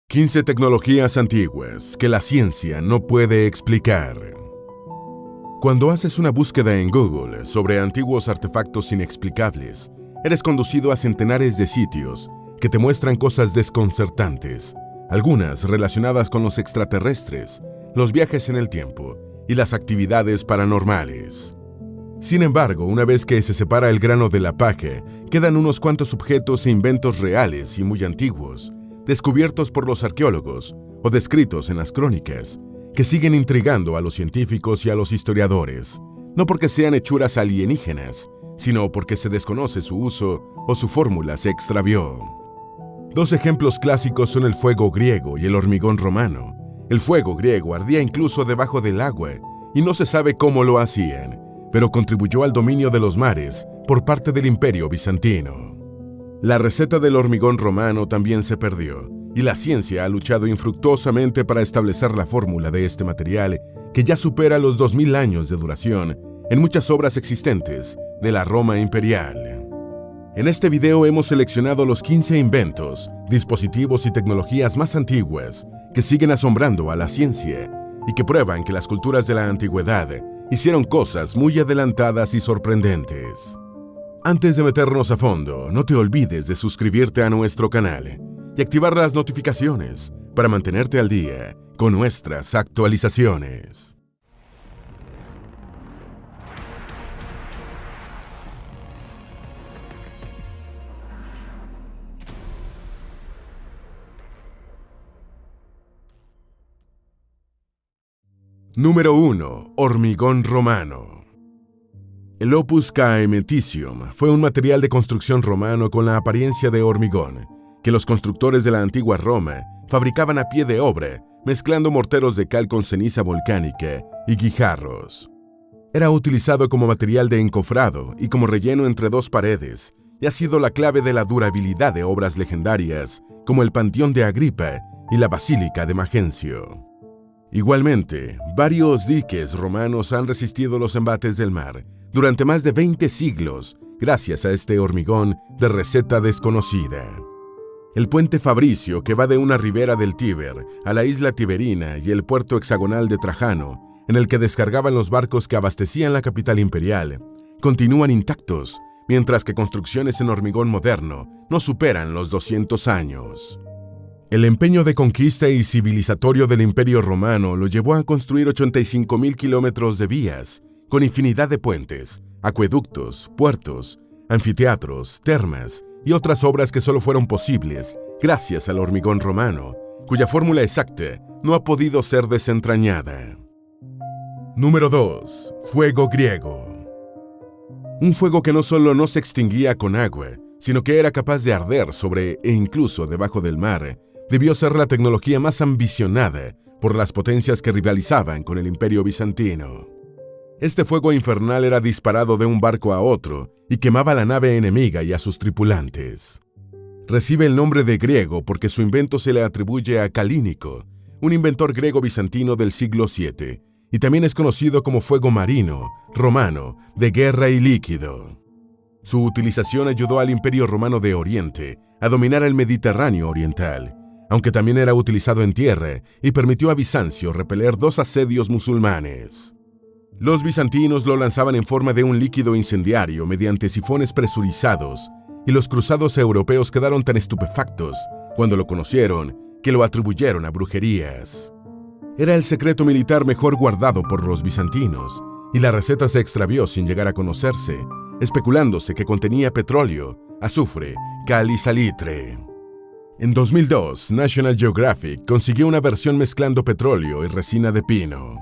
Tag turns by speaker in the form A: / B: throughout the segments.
A: 15 tecnologías antiguas que la ciencia no puede explicar. Cuando haces una búsqueda en Google sobre antiguos artefactos inexplicables, eres conducido a centenares de sitios que te muestran cosas desconcertantes, algunas relacionadas con los extraterrestres, los viajes en el tiempo y las actividades paranormales. Sin embargo, una vez que se separa el grano de la paja, quedan unos cuantos objetos e inventos reales y muy antiguos, descubiertos por los arqueólogos o descritos en las crónicas, que siguen intrigando a los científicos y a los historiadores, no porque sean hechuras alienígenas, sino porque se desconoce su uso o su fórmula se extravió. Dos ejemplos clásicos son el fuego griego y el hormigón romano. El fuego griego ardía incluso debajo del agua y no se sabe cómo lo hacían, pero contribuyó al dominio de los mares por parte del Imperio Bizantino. La receta del hormigón romano también se perdió, y la ciencia ha luchado infructuosamente para establecer la fórmula de este material que ya supera los 2000 años de duración en muchas obras existentes de la Roma imperial. En este video hemos seleccionado los 15 inventos, dispositivos y tecnologías más antiguas que siguen asombrando a la ciencia y que prueban que las culturas de la antigüedad hicieron cosas muy adelantadas y sorprendentes. Antes de meternos a fondo, no te olvides de suscribirte a nuestro canal y activar las notificaciones para mantenerte al día con nuestras actualizaciones. Número 1. Hormigón romano. El opus caementicium fue un material de construcción romano con la apariencia de hormigón, que los constructores de la antigua Roma fabricaban a pie de obra, mezclando morteros de cal con ceniza volcánica y guijarros. Era utilizado como material de encofrado y como relleno entre dos paredes, y ha sido la clave de la durabilidad de obras legendarias como el Panteón de Agripa y la Basílica de Magencio. Igualmente, varios diques romanos han resistido los embates del mar durante más de 20 siglos gracias a este hormigón de receta desconocida. El puente Fabricio, que va de una ribera del Tíber a la isla Tiberina, y el puerto hexagonal de Trajano, en el que descargaban los barcos que abastecían la capital imperial, continúan intactos, mientras que construcciones en hormigón moderno no superan los 200 años. El empeño de conquista y civilizatorio del Imperio Romano lo llevó a construir 85.000 kilómetros de vías, con infinidad de puentes, acueductos, puertos, anfiteatros, termas y otras obras que solo fueron posibles gracias al hormigón romano, cuya fórmula exacta no ha podido ser desentrañada. Número 2. Fuego griego. Un fuego que no solo no se extinguía con agua, sino que era capaz de arder sobre e incluso debajo del mar, debió ser la tecnología más ambicionada por las potencias que rivalizaban con el Imperio Bizantino. Este fuego infernal era disparado de un barco a otro y quemaba la nave enemiga y a sus tripulantes. Recibe el nombre de griego porque su invento se le atribuye a Calínico, un inventor griego-bizantino del siglo VII, y también es conocido como fuego marino, romano, de guerra y líquido. Su utilización ayudó al Imperio Romano de Oriente a dominar el Mediterráneo oriental, aunque también era utilizado en tierra y permitió a Bizancio repeler 2 asedios musulmanes. Los bizantinos lo lanzaban en forma de un líquido incendiario mediante sifones presurizados, y los cruzados europeos quedaron tan estupefactos cuando lo conocieron que lo atribuyeron a brujerías. Era el secreto militar mejor guardado por los bizantinos, y la receta se extravió sin llegar a conocerse, especulándose que contenía petróleo, azufre, cal y salitre. En 2002, National Geographic consiguió una versión mezclando petróleo y resina de pino.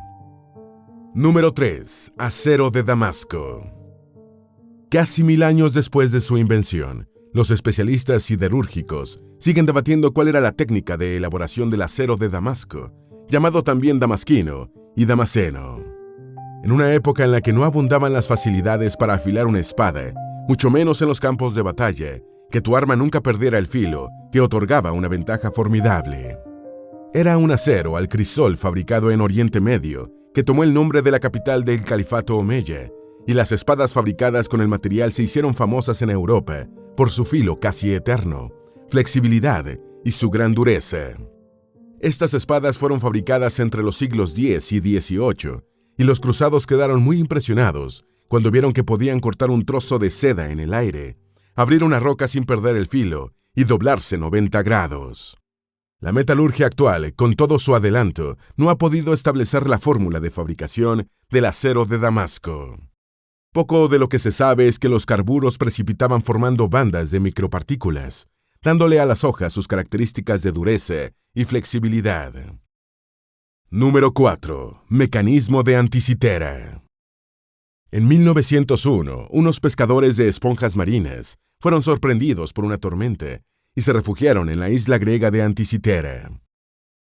A: Número 3. Acero de Damasco. Casi 1000 años después de su invención, los especialistas siderúrgicos siguen debatiendo cuál era la técnica de elaboración del acero de Damasco, llamado también damasquino y damasceno. En una época en la que no abundaban las facilidades para afilar una espada, mucho menos en los campos de batalla, que tu arma nunca perdiera el filo te otorgaba una ventaja formidable. Era un acero al crisol fabricado en Oriente Medio, que tomó el nombre de la capital del Califato Omeya, y las espadas fabricadas con el material se hicieron famosas en Europa por su filo casi eterno, flexibilidad y su gran dureza. Estas espadas fueron fabricadas entre los siglos X y XVIII, y los cruzados quedaron muy impresionados cuando vieron que podían cortar un trozo de seda en el aire, abrir una roca sin perder el filo y doblarse 90 grados. La metalurgia actual, con todo su adelanto, no ha podido establecer la fórmula de fabricación del acero de Damasco. Poco de lo que se sabe es que los carburos precipitaban formando bandas de micropartículas, dándole a las hojas sus características de dureza y flexibilidad. Número 4. Mecanismo de anticitera. En 1901, unos pescadores de esponjas marinas fueron sorprendidos por una tormenta y se refugiaron en la isla griega de Anticitera.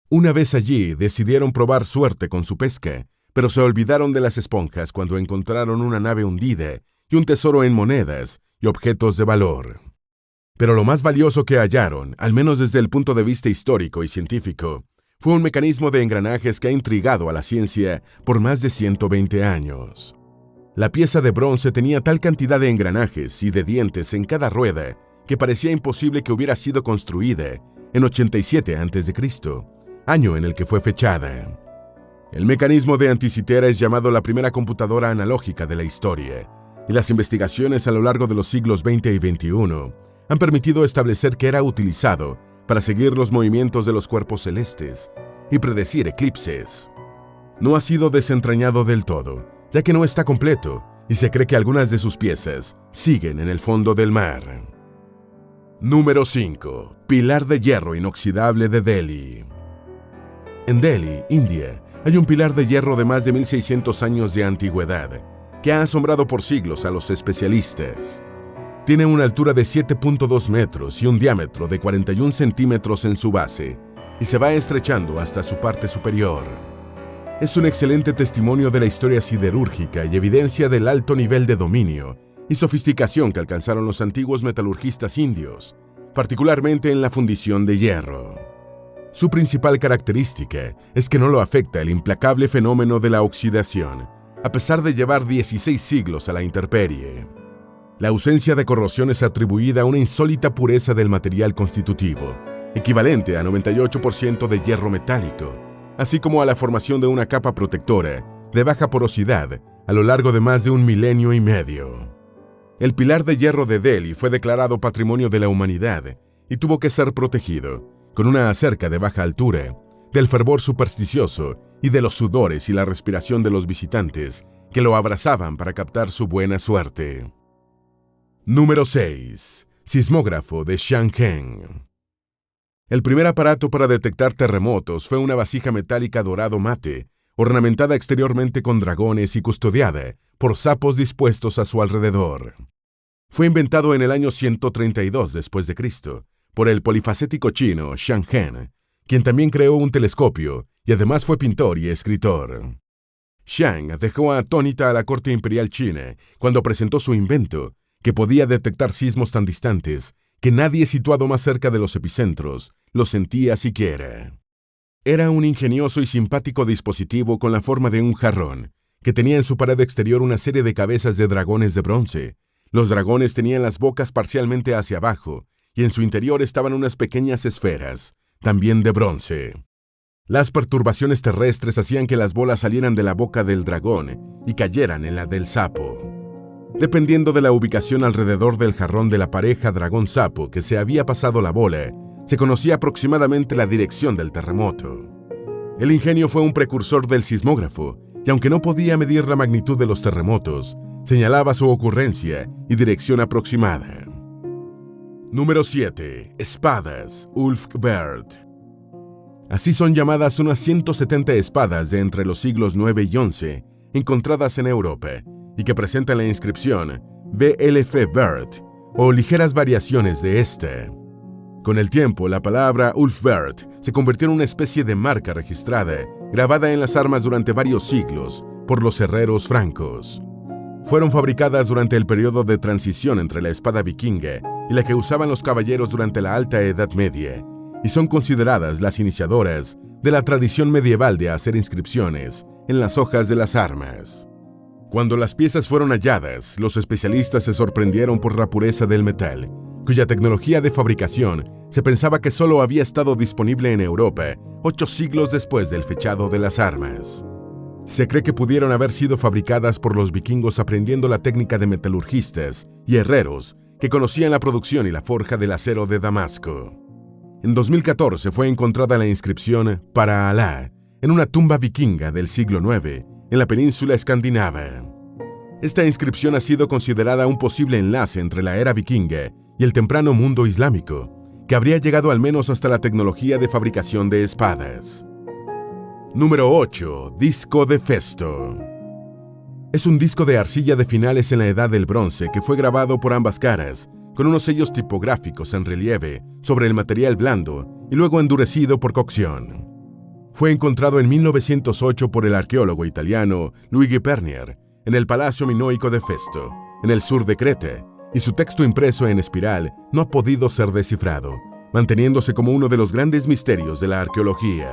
A: Una vez allí, decidieron probar suerte con su pesca, pero se olvidaron de las esponjas cuando encontraron una nave hundida y un tesoro en monedas y objetos de valor. Pero lo más valioso que hallaron, al menos desde el punto de vista histórico y científico, fue un mecanismo de engranajes que ha intrigado a la ciencia por más de 120 años. La pieza de bronce tenía tal cantidad de engranajes y de dientes en cada rueda que parecía imposible que hubiera sido construida en 87 a.C., año en el que fue fechada. El mecanismo de Anticitera es llamado la primera computadora analógica de la historia, y las investigaciones a lo largo de los siglos XX y XXI han permitido establecer que era utilizado para seguir los movimientos de los cuerpos celestes y predecir eclipses. No ha sido desentrañado del todo, ya que no está completo, y se cree que algunas de sus piezas siguen en el fondo del mar. Número 5. Pilar de hierro inoxidable de Delhi. En Delhi, India, hay un pilar de hierro de más de 1600 años de antigüedad, que ha asombrado por siglos a los especialistas. Tiene una altura de 7.2 metros y un diámetro de 41 centímetros en su base, y se va estrechando hasta su parte superior. Es un excelente testimonio de la historia siderúrgica y evidencia del alto nivel de dominio y sofisticación que alcanzaron los antiguos metalurgistas indios, particularmente en la fundición de hierro. Su principal característica es que no lo afecta el implacable fenómeno de la oxidación, a pesar de llevar 16 siglos a la intemperie. La ausencia de corrosión es atribuida a una insólita pureza del material constitutivo, equivalente a 98% de hierro metálico, así como a la formación de una capa protectora de baja porosidad a lo largo de más de 1,5 milenios. El pilar de hierro de Delhi fue declarado Patrimonio de la Humanidad y tuvo que ser protegido, con una cerca de baja altura, del fervor supersticioso y de los sudores y la respiración de los visitantes que lo abrazaban para captar su buena suerte. Número 6. Sismógrafo de Shanghen. El primer aparato para detectar terremotos fue una vasija metálica dorado mate, ornamentada exteriormente con dragones y custodiada por sapos dispuestos a su alrededor. Fue inventado en el año 132 después de Cristo por el polifacético chino Shang Hen, quien también creó un telescopio y además fue pintor y escritor. Shang dejó atónita a la corte imperial china cuando presentó su invento, que podía detectar sismos tan distantes que nadie situado más cerca de los epicentros lo sentía siquiera. Era un ingenioso y simpático dispositivo con la forma de un jarrón, que tenía en su pared exterior una serie de cabezas de dragones de bronce. Los dragones tenían las bocas parcialmente hacia abajo, y en su interior estaban unas pequeñas esferas, también de bronce. Las perturbaciones terrestres hacían que las bolas salieran de la boca del dragón y cayeran en la del sapo. Dependiendo de la ubicación alrededor del jarrón de la pareja dragón-sapo que se había pasado la bola, se conocía aproximadamente la dirección del terremoto. El ingenio fue un precursor del sismógrafo, y aunque no podía medir la magnitud de los terremotos, señalaba su ocurrencia y dirección aproximada. Número 7. Espadas Ulfberht. Así son llamadas unas 170 espadas de entre los siglos IX y XI, encontradas en Europa, y que presentan la inscripción BLF Bert o ligeras variaciones de esta. Con el tiempo, la palabra Ulfberht se convirtió en una especie de marca registrada, grabada en las armas durante varios siglos por los herreros francos. Fueron fabricadas durante el periodo de transición entre la espada vikinga y la que usaban los caballeros durante la Alta Edad Media, y son consideradas las iniciadoras de la tradición medieval de hacer inscripciones en las hojas de las armas. Cuando las piezas fueron halladas, los especialistas se sorprendieron por la pureza del metal, cuya tecnología de fabricación Se pensaba que solo había estado disponible en Europa 8 siglos después del fechado de las armas. Se cree que pudieron haber sido fabricadas por los vikingos aprendiendo la técnica de metalurgistas y herreros que conocían la producción y la forja del acero de Damasco. En 2014 fue encontrada la inscripción para Alá en una tumba vikinga del siglo IX en la península escandinava. Esta inscripción ha sido considerada un posible enlace entre la era vikinga y el temprano mundo islámico, que habría llegado al menos hasta la tecnología de fabricación de espadas. Número 8. Disco de Festo. Es un disco de arcilla de finales en la Edad del Bronce que fue grabado por ambas caras, con unos sellos tipográficos en relieve sobre el material blando y luego endurecido por cocción. Fue encontrado en 1908 por el arqueólogo italiano Luigi Pernier en el Palacio Minoico de Festo, en el sur de Creta, y su texto impreso en espiral no ha podido ser descifrado, manteniéndose como uno de los grandes misterios de la arqueología.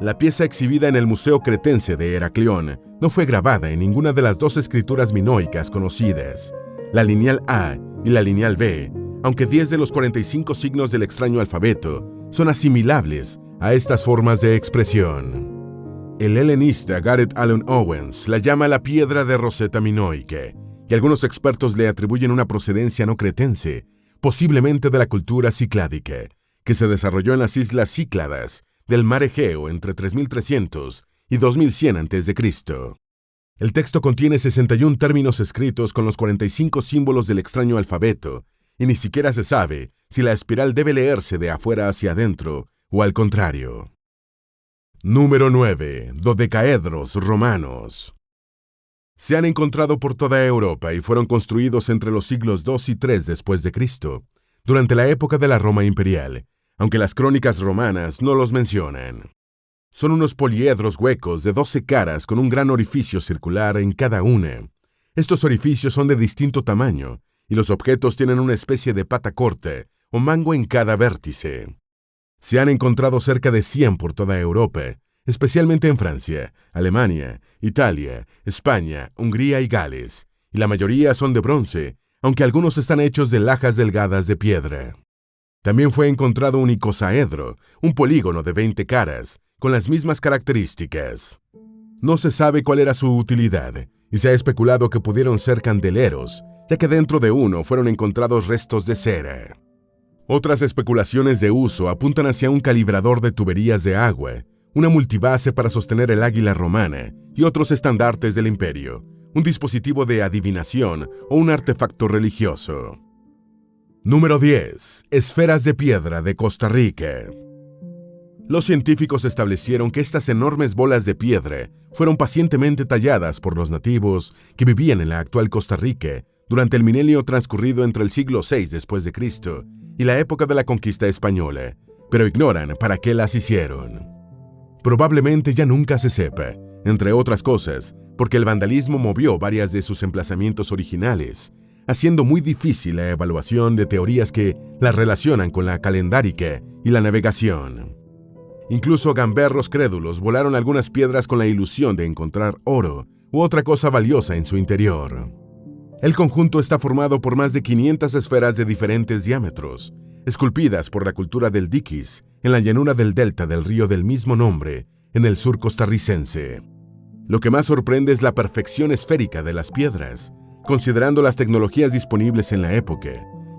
A: La pieza exhibida en el Museo Cretense de Heraclión no fue grabada en ninguna de las 2 escrituras minoicas conocidas, la lineal A y la lineal B, aunque 10 de los 45 signos del extraño alfabeto son asimilables a estas formas de expresión. El helenista Gareth Allen Owens la llama la piedra de Rosetta minoica, y algunos expertos le atribuyen una procedencia no cretense, posiblemente de la cultura cicládica, que se desarrolló en las islas Cícladas del mar Egeo entre 3300 y 2100 a.C. El texto contiene 61 términos escritos con los 45 símbolos del extraño alfabeto, y ni siquiera se sabe si la espiral debe leerse de afuera hacia adentro o al contrario. Número 9. Dodecaedros romanos. Se han encontrado por toda Europa y fueron construidos entre los siglos II y III después de Cristo, durante la época de la Roma imperial, aunque las crónicas romanas no los mencionan. Son unos poliedros huecos de 12 caras con un gran orificio circular en cada una. Estos orificios son de distinto tamaño, y los objetos tienen una especie de pata corta o mango en cada vértice. Se han encontrado cerca de 100 por toda Europa, especialmente en Francia, Alemania, Italia, España, Hungría y Gales, y la mayoría son de bronce, aunque algunos están hechos de lajas delgadas de piedra. También fue encontrado un icosaedro, un polígono de 20 caras, con las mismas características. No se sabe cuál era su utilidad, y se ha especulado que pudieron ser candeleros, ya que dentro de uno fueron encontrados restos de cera. Otras especulaciones de uso apuntan hacia un calibrador de tuberías de agua, una multibase para sostener el águila romana y otros estandartes del imperio, un dispositivo de adivinación o un artefacto religioso. Número 10. Esferas de piedra de Costa Rica. Los científicos establecieron que estas enormes bolas de piedra fueron pacientemente talladas por los nativos que vivían en la actual Costa Rica durante el milenio transcurrido entre el siglo VI después de Cristo y la época de la conquista española, pero ignoran para qué las hicieron. Probablemente ya nunca se sepa, entre otras cosas, porque el vandalismo movió varias de sus emplazamientos originales, haciendo muy difícil la evaluación de teorías que las relacionan con la calendárica y la navegación. Incluso gamberros crédulos volaron algunas piedras con la ilusión de encontrar oro u otra cosa valiosa en su interior. El conjunto está formado por más de 500 esferas de diferentes diámetros, esculpidas por la cultura del diquis en la llanura del delta del río del mismo nombre, en el sur costarricense. Lo que más sorprende es la perfección esférica de las piedras, considerando las tecnologías disponibles en la época.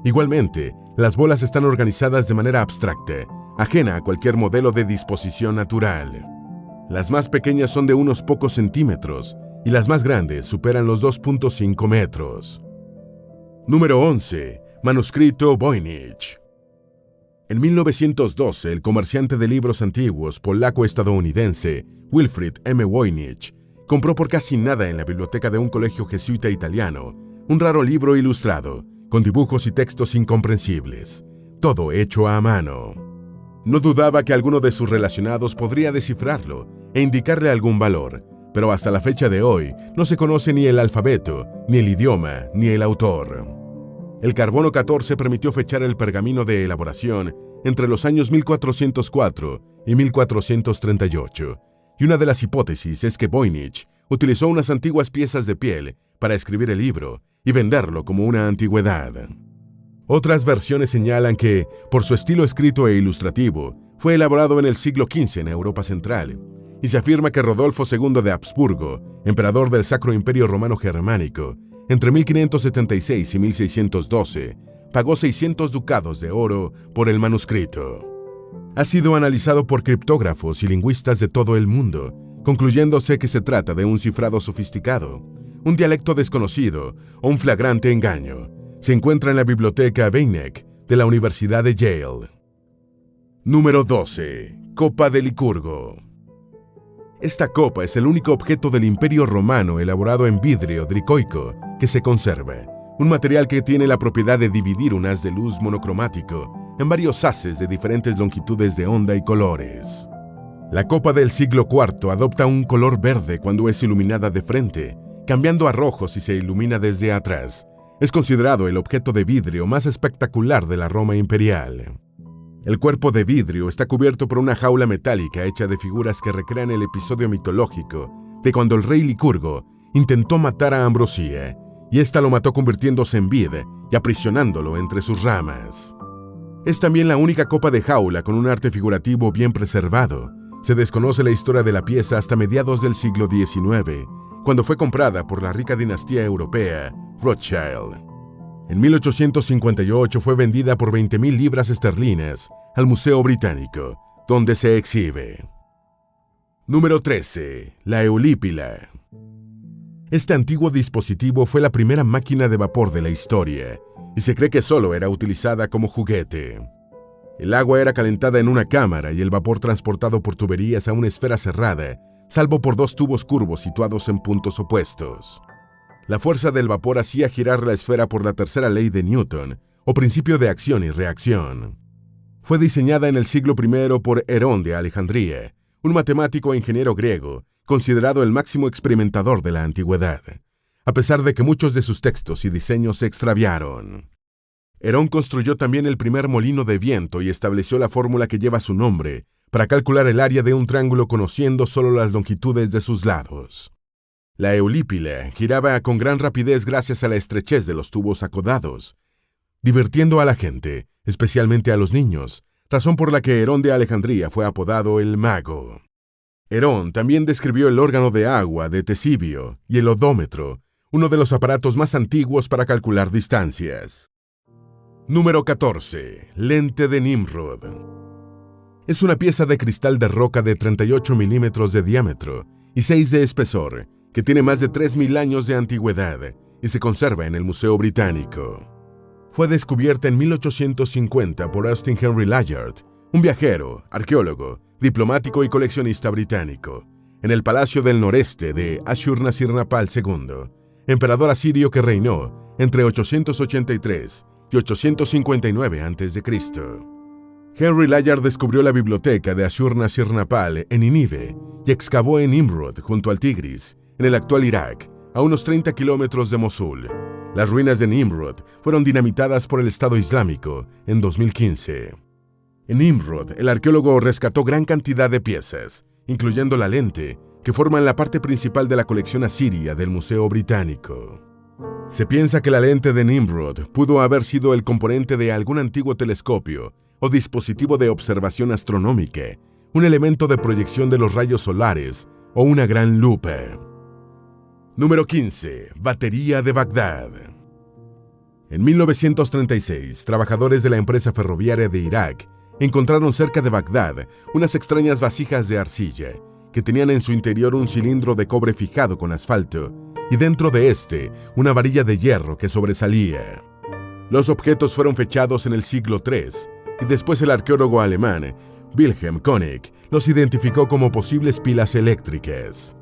A: Igualmente, las bolas están organizadas de manera abstracta, ajena a cualquier modelo de disposición natural. Las más pequeñas son de unos pocos centímetros y las más grandes superan los 2.5 metros. Número 11. Manuscrito Voynich. En 1912, el comerciante de libros antiguos polaco-estadounidense Wilfrid M. Voynich compró por casi nada en la biblioteca de un colegio jesuita italiano un raro libro ilustrado, con dibujos y textos incomprensibles, todo hecho a mano. No dudaba que alguno de sus relacionados podría descifrarlo e indicarle algún valor, pero hasta la fecha de hoy no se conoce ni el alfabeto, ni el idioma, ni el autor. El carbono 14 permitió fechar el pergamino de elaboración entre los años 1404 y 1438, y una de las hipótesis es que Voynich utilizó unas antiguas piezas de piel para escribir el libro y venderlo como una antigüedad. Otras versiones señalan que, por su estilo escrito e ilustrativo, fue elaborado en el siglo XV en Europa Central, y se afirma que Rodolfo II de Habsburgo, emperador del Sacro Imperio Romano Germánico, entre 1576 y 1612, pagó 600 ducados de oro por el manuscrito. Ha sido analizado por criptógrafos y lingüistas de todo el mundo, concluyéndose que se trata de un cifrado sofisticado, un dialecto desconocido o un flagrante engaño. Se encuentra en la Biblioteca Beinecke de la Universidad de Yale. Número 12. Copa de Licurgo. Esta copa es el único objeto del Imperio Romano elaborado en vidrio dricoico que se conserva, un material que tiene la propiedad de dividir un haz de luz monocromático en varios haces de diferentes longitudes de onda y colores. La copa del siglo IV adopta un color verde cuando es iluminada de frente, cambiando a rojo si se ilumina desde atrás. Es considerado el objeto de vidrio más espectacular de la Roma imperial. El cuerpo de vidrio está cubierto por una jaula metálica hecha de figuras que recrean el episodio mitológico de cuando el rey Licurgo intentó matar a Ambrosía, y ésta lo mató convirtiéndose en vid y aprisionándolo entre sus ramas. Es también la única copa de jaula con un arte figurativo bien preservado. Se desconoce la historia de la pieza hasta mediados del siglo XIX, cuando fue comprada por la rica dinastía europea Rothschild. En 1858 fue vendida por 20.000 libras esterlinas al Museo Británico, donde se exhibe. Número 13. La Eulípila. Este antiguo dispositivo fue la primera máquina de vapor de la historia, y se cree que solo era utilizada como juguete. El agua era calentada en una cámara y el vapor transportado por tuberías a una esfera cerrada, salvo por dos tubos curvos situados en puntos opuestos. La fuerza del vapor hacía girar la esfera por la tercera ley de Newton, o principio de acción y reacción. Fue diseñada en el siglo I por Herón de Alejandría, un matemático e ingeniero griego, considerado el máximo experimentador de la antigüedad, a pesar de que muchos de sus textos y diseños se extraviaron. Herón construyó también el primer molino de viento y estableció la fórmula que lleva su nombre para calcular el área de un triángulo conociendo solo las longitudes de sus lados. La Eulípila giraba con gran rapidez gracias a la estrechez de los tubos acodados, divirtiendo a la gente, especialmente a los niños, razón por la que Herón de Alejandría fue apodado el Mago. Herón también describió el órgano de agua de Tesibio y el odómetro, uno de los aparatos más antiguos para calcular distancias. Número 14. Lente de Nimrod. Es una pieza de cristal de roca de 38 milímetros de diámetro y 6 de espesor, que tiene más de 3.000 años de antigüedad y se conserva en el Museo Británico. Fue descubierta en 1850 por Austin Henry Layard, un viajero, arqueólogo, diplomático y coleccionista británico, en el Palacio del Noreste de Ashur-nasir-napal II, emperador asirio que reinó entre 883 y 859 a.C. Henry Layard descubrió la biblioteca de Ashur-nasir-napal en Nínive y excavó en Nimrod, junto al Tigris, en el actual Irak, a unos 30 kilómetros de Mosul. Las ruinas de Nimrod fueron dinamitadas por el Estado Islámico en 2015. En Nimrod, el arqueólogo rescató gran cantidad de piezas, incluyendo la lente, que forman la parte principal de la colección asiria del Museo Británico. Se piensa que la lente de Nimrod pudo haber sido el componente de algún antiguo telescopio o dispositivo de observación astronómica, un elemento de proyección de los rayos solares o una gran lupa. Número 15. Batería de Bagdad. En 1936, trabajadores de la empresa ferroviaria de Irak encontraron cerca de Bagdad unas extrañas vasijas de arcilla que tenían en su interior un cilindro de cobre fijado con asfalto y dentro de este una varilla de hierro que sobresalía. Los objetos fueron fechados en el siglo III y después el arqueólogo alemán Wilhelm König los identificó como posibles pilas eléctricas.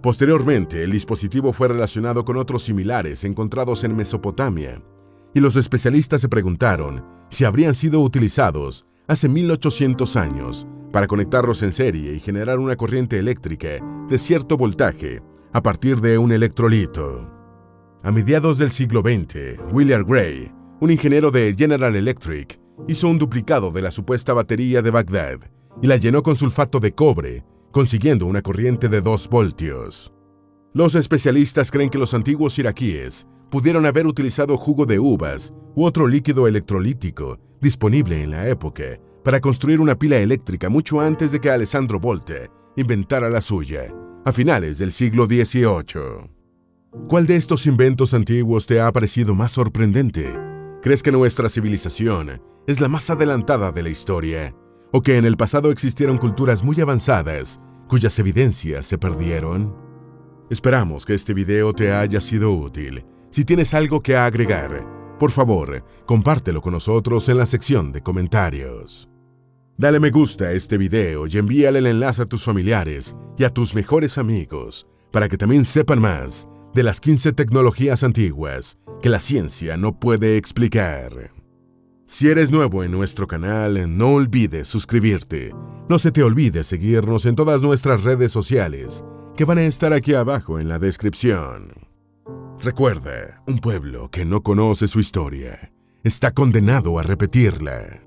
A: Posteriormente, el dispositivo fue relacionado con otros similares encontrados en Mesopotamia, y los especialistas se preguntaron si habrían sido utilizados hace 1800 años para conectarlos en serie y generar una corriente eléctrica de cierto voltaje a partir de un electrolito. A mediados del siglo XX, William Gray, un ingeniero de General Electric, hizo un duplicado de la supuesta batería de Bagdad y la llenó con sulfato de cobre, consiguiendo una corriente de 2 voltios. Los especialistas creen que los antiguos iraquíes pudieron haber utilizado jugo de uvas u otro líquido electrolítico disponible en la época para construir una pila eléctrica mucho antes de que Alessandro Volta inventara la suya, a finales del siglo XVIII. ¿Cuál de estos inventos antiguos te ha parecido más sorprendente? ¿Crees que nuestra civilización es la más adelantada de la historia? ¿O que en el pasado existieron culturas muy avanzadas cuyas evidencias se perdieron? Esperamos que este video te haya sido útil. Si tienes algo que agregar, por favor, compártelo con nosotros en la sección de comentarios. Dale me gusta a este video y envíale el enlace a tus familiares y a tus mejores amigos para que también sepan más de las 15 tecnologías antiguas que la ciencia no puede explicar. Si eres nuevo en nuestro canal, no olvides suscribirte. No se te olvide seguirnos en todas nuestras redes sociales, que van a estar aquí abajo en la descripción. Recuerda, un pueblo que no conoce su historia está condenado a repetirla.